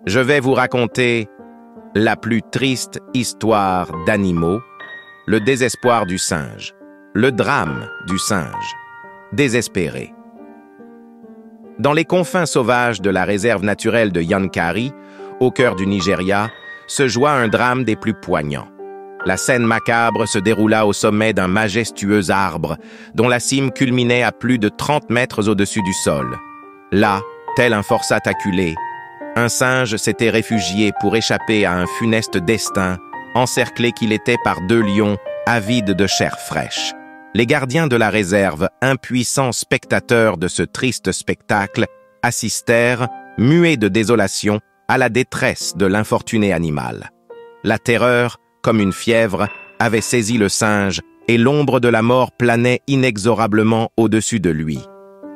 Je vais vous raconter la plus triste histoire d'animaux, le désespoir du singe, le drame du singe, désespéré. Dans les confins sauvages de la réserve naturelle de Yankari, au cœur du Nigeria, se joua un drame des plus poignants. La scène macabre se déroula au sommet d'un majestueux arbre, dont la cime culminait à plus de 30 mètres au-dessus du sol. Là, tel un forçat acculé, un singe s'était réfugié pour échapper à un funeste destin, encerclé qu'il était par 2 lions avides de chair fraîche. Les gardiens de la réserve, impuissants spectateurs de ce triste spectacle, assistèrent, muets de désolation, à la détresse de l'infortuné animal. La terreur, comme une fièvre, avait saisi le singe et l'ombre de la mort planait inexorablement au-dessus de lui.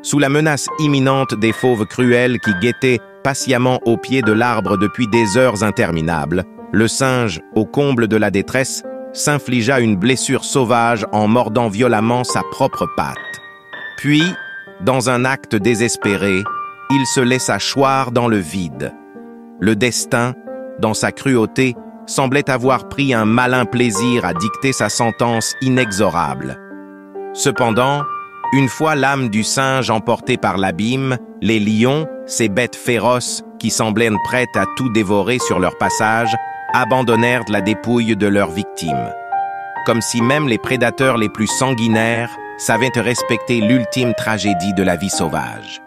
Sous la menace imminente des fauves cruels qui guettaient patiemment au pied de l'arbre depuis des heures interminables, le singe, au comble de la détresse, s'infligea une blessure sauvage en mordant violemment sa propre patte. Puis, dans un acte désespéré, il se laissa choir dans le vide. Le destin, dans sa cruauté, semblait avoir pris un malin plaisir à dicter sa sentence inexorable. Cependant, une fois l'âme du singe emportée par l'abîme, les lions, ces bêtes féroces qui semblaient prêtes à tout dévorer sur leur passage, abandonnèrent la dépouille de leurs victimes. Comme si même les prédateurs les plus sanguinaires savaient respecter l'ultime tragédie de la vie sauvage.